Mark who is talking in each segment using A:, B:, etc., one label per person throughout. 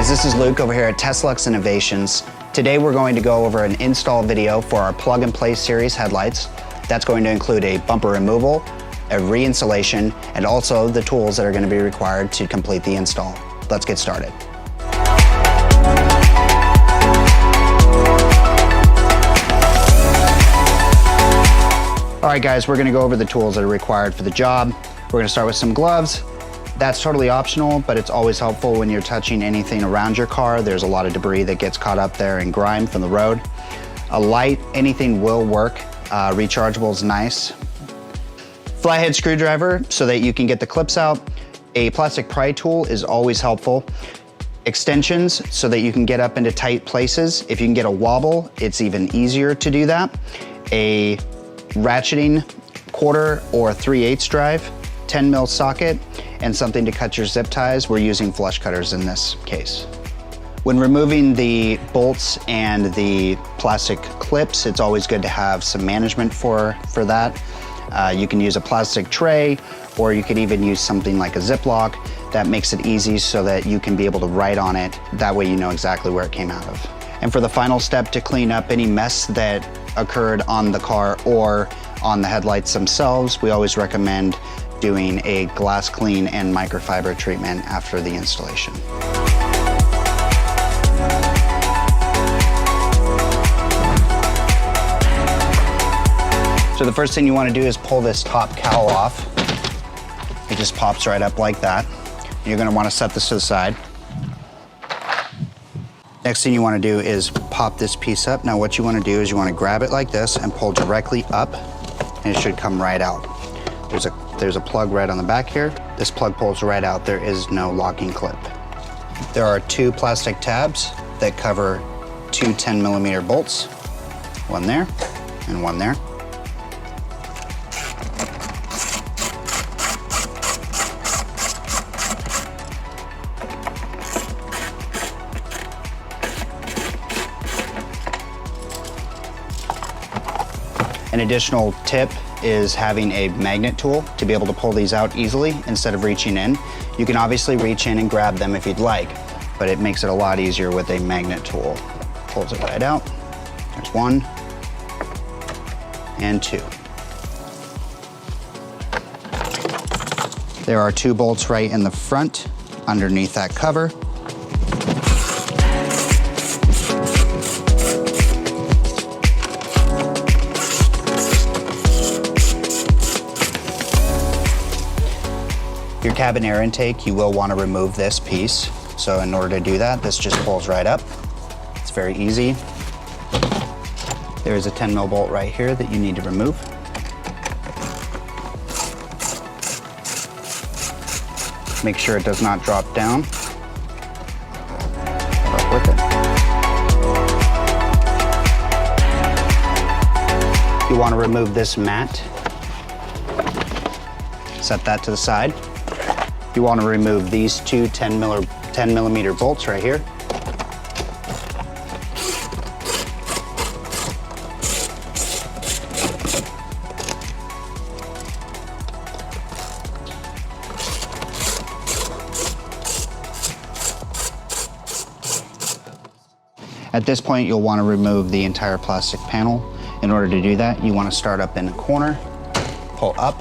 A: guys, this is Luke over here at Teslux Innovations. Today we're going to go over an install video for our plug-and-play series headlights. That's going to include a bumper removal, a reinstallation, and also the tools that are going to be required to complete the install. Let's get started. All right guys, we're going to go over the tools that are required for the job. We're going to start with some gloves. That's totally optional, but it's always helpful when you're touching anything around your car. There's a lot of debris that gets caught up there in grime from the road. A light, anything will work. Rechargeable is nice. Flathead screwdriver so that you can get the clips out. A plastic pry tool is always helpful. Extensions so that you can get up into tight places. If you can get a wobble, it's even easier to do that. A ratcheting 1/4 or 3/8 drive, 10 mil socket, and something to cut your zip ties. We're using flush cutters in this case. When removing the bolts and the plastic clips, it's always good to have some management for that. You can use a plastic tray, or you could even use something like a Ziploc. That makes it easy so that you can be able to write on it. That way you know exactly where it came out of. And for the final step to clean up any mess that occurred on the car or on the headlights themselves, we always recommend doing a glass clean and microfiber treatment after the installation. So the first thing you want to do is pull this top cowl off. It just pops right up like that. You're going to want to set this to the side. Next thing you want to do is pop this piece up. Now what you want to do is you want to grab it like this and pull directly up, and it should come right out. There's a plug right on the back here. This plug pulls right out. There is no locking clip. There are 2 plastic tabs that cover 2 10mm bolts. One there and one there. An additional tip is having a magnet tool to be able to pull these out easily instead of reaching in. You can obviously reach in and grab them if you'd like, but it makes it a lot easier with a magnet tool. Pulls it right out. There's 1 and 2. There are 2 bolts right in the front underneath that cover. Your cabin air intake, you will want to remove this piece. So in order to do that, this just pulls right up. It's very easy. There is a 10 mil bolt right here that you need to remove. Make sure it does not drop down. Up with it. You want to remove this mat. Set that to the side. You want to remove these 2 10mm bolts right here. At this point, you'll want to remove the entire plastic panel. In order to do that, you want to start up in the corner, pull up,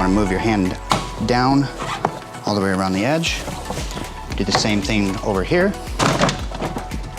A: move your hand down all the way around the edge. Do the same thing over here.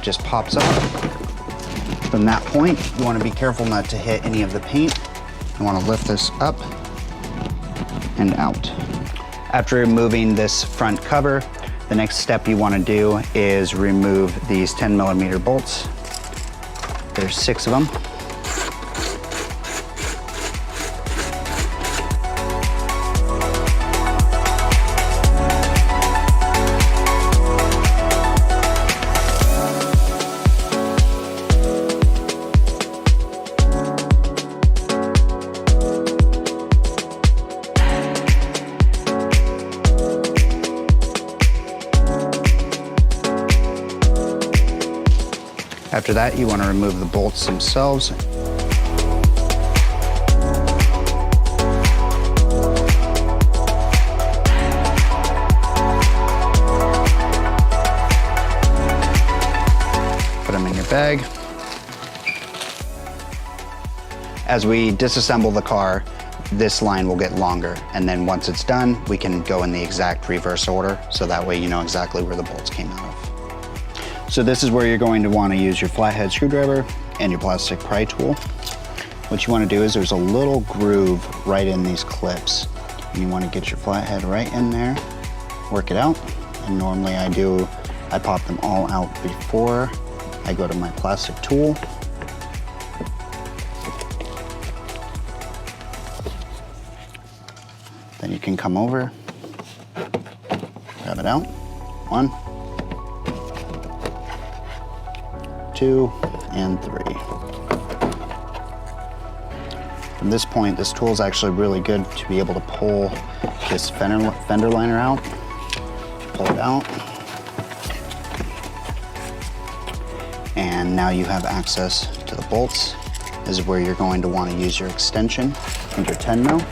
A: Just pops up. From that point, you want to be careful not to hit any of the paint. You want to lift this up and out. After removing this front cover, the next step you want to do is remove these 10mm bolts. There's 6 of them. After that, you want to remove the bolts themselves. As we disassemble the car, this line will get longer. And then once it's done, we can go in the exact reverse order. So that way you know exactly where the bolts came out of. So this is where you're going to want to use your flathead screwdriver and your plastic pry tool. What you want to do is there's a little groove right in these clips. And you want to get your flathead right in there, work it out. And normally I pop them all out before I go to my plastic tool. Then you can come over, grab it out. 1, 2, and 3. From this point, this tool is actually really good to be able to pull this fender liner out. Pull it out. And now you have access to the bolts. This is where you're going to want to use your extension and your 10 mil.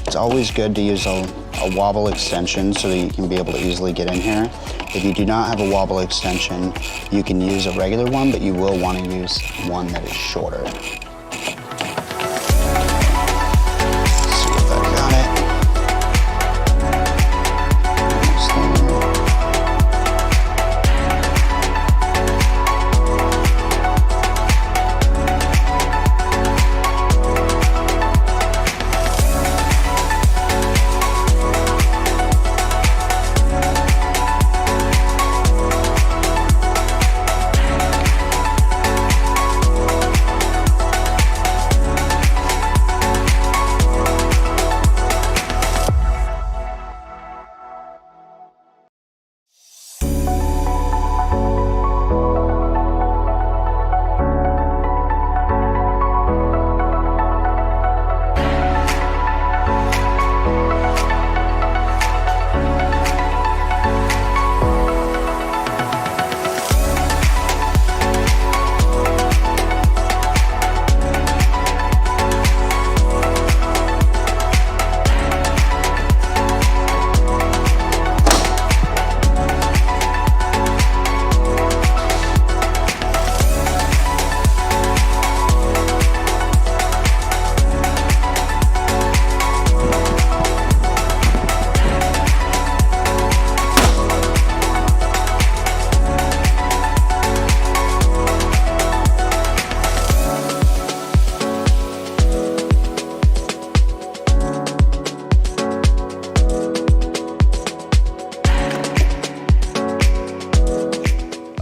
A: It's always good to use a wobble extension so that you can be able to easily get in here. If you do not have a wobble extension, you can use a regular one, but you will want to use one that is shorter.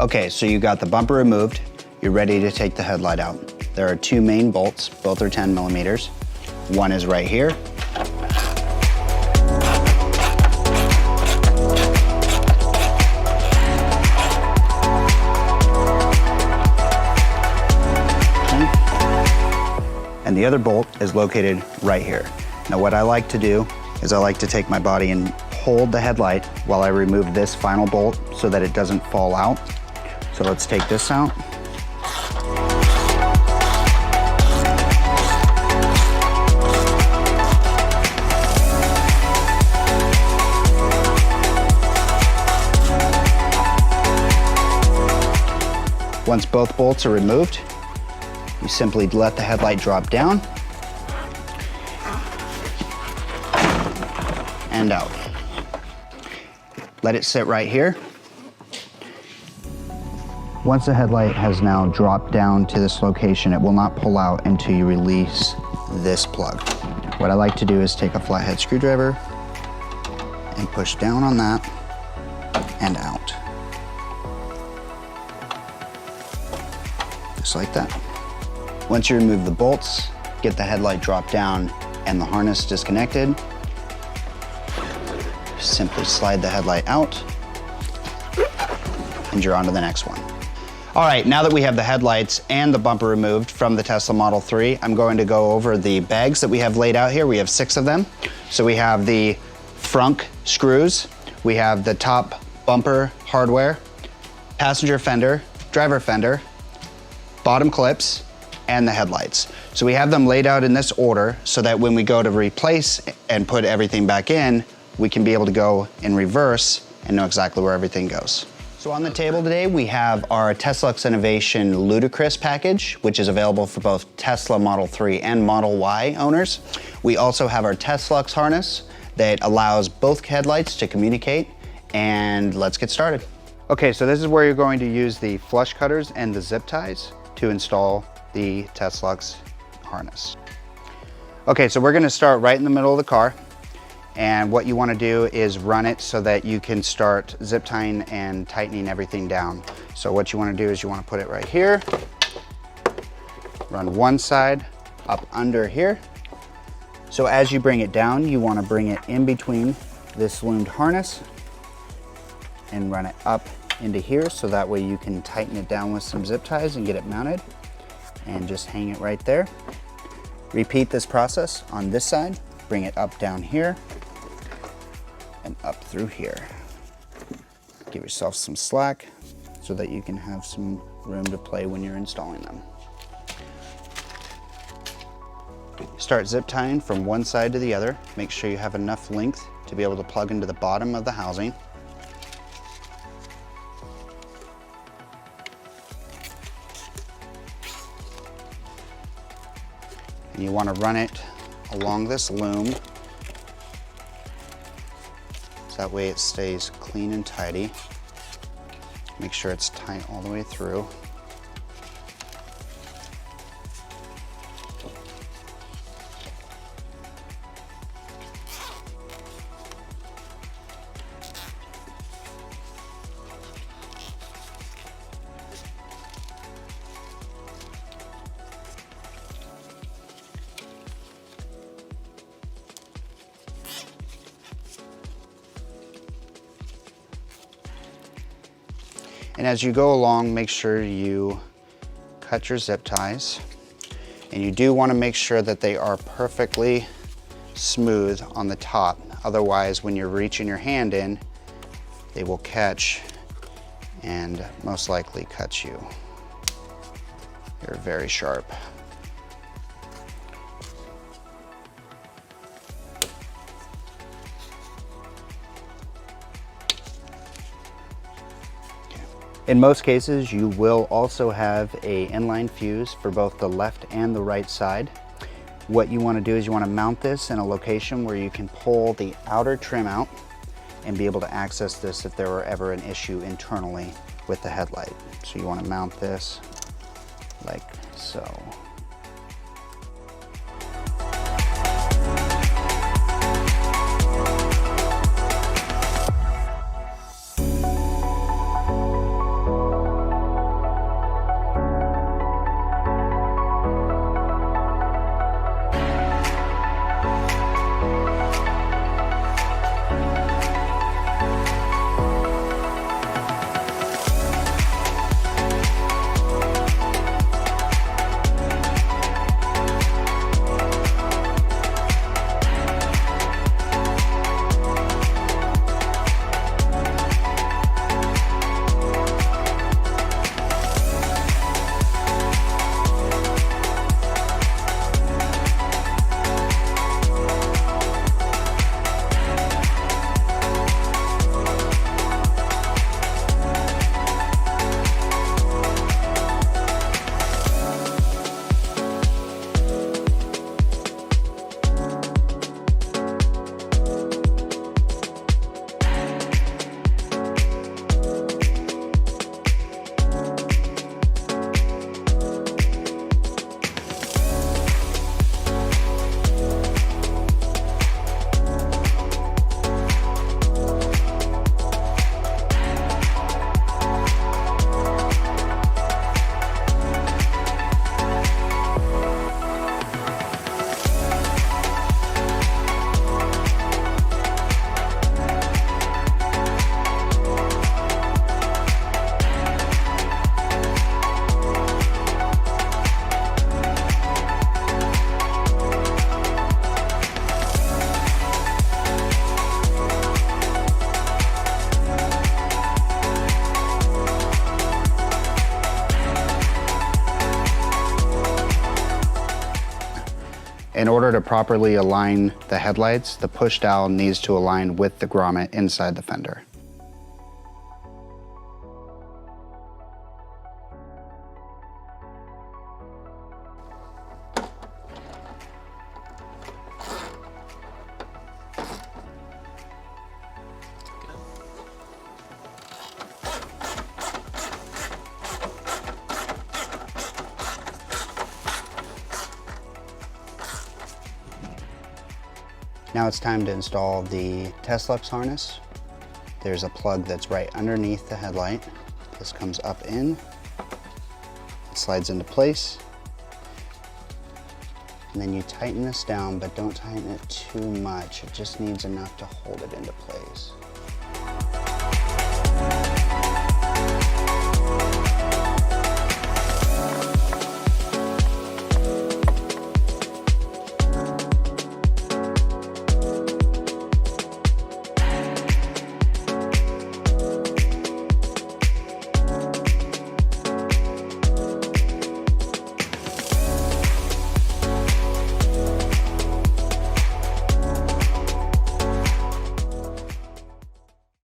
A: Okay, so you got the bumper removed. You're ready to take the headlight out. There are 2 main bolts, both are 10 millimeters. One is right here. And the other bolt is located right here. Now what I like to do is I like to take my body and hold the headlight while I remove this final bolt so that it doesn't fall out. So let's take this out. Once both bolts are removed, you simply let the headlight drop down and out. Let it sit right here. Once the headlight has now dropped down to this location, it will not pull out until you release this plug. What I like to do is take a flathead screwdriver and push down on that and out. Just like that. Once you remove the bolts, get the headlight drop down and the harness disconnected. Simply slide the headlight out and you're on to the next one. All right, now that we have the headlights and the bumper removed from the Tesla Model 3, I'm going to go over the bags that we have laid out here. We have 6 of them. So we have the frunk screws, we have the top bumper hardware, passenger fender, driver fender, bottom clips, and the headlights. So we have them laid out in this order so that when we go to replace and put everything back in, we can be able to go in reverse and know exactly where everything goes. So on the table today, we have our Teslux Innovation Ludicrous package, which is available for both Tesla Model 3 and Model Y owners. We also have our Teslux harness that allows both headlights to communicate, and let's get started. Okay, so this is where you're going to use the flush cutters and the zip ties to install the Teslux harness. Okay, so we're gonna start right in the middle of the car. And what you want to do is run it so that you can start zip tying and tightening everything down. So what you want to do is you want to put it right here, run one side up under here. So as you bring it down, you want to bring it in between this loomed harness and run it up into here so that way you can tighten it down with some zip ties and get it mounted, and just hang it right there. Repeat this process on this side, bring it up down here and up through here. Give yourself some slack so that you can have some room to play when you're installing them. Start zip tying from one side to the other. Make sure you have enough length to be able to plug into the bottom of the housing. And you want to run it along this loom. That way it stays clean and tidy. Make sure it's tight all the way through. And as you go along, make sure you cut your zip ties. And you do want to make sure that they are perfectly smooth on the top. Otherwise, when you're reaching your hand in, they will catch and most likely cut you. They're very sharp. In most cases, you will also have an inline fuse for both the left and the right side. What you want to do is you want to mount this in a location where you can pull the outer trim out and be able to access this if there were ever an issue internally with the headlight. So you want to mount this like so. In order to properly align the headlights, the push dowel needs to align with the grommet inside the fender. Now it's time to install the Teslux harness. There's a plug that's right underneath the headlight. This comes up in, it slides into place, and then you tighten this down, but don't tighten it too much. It just needs enough to hold it into place.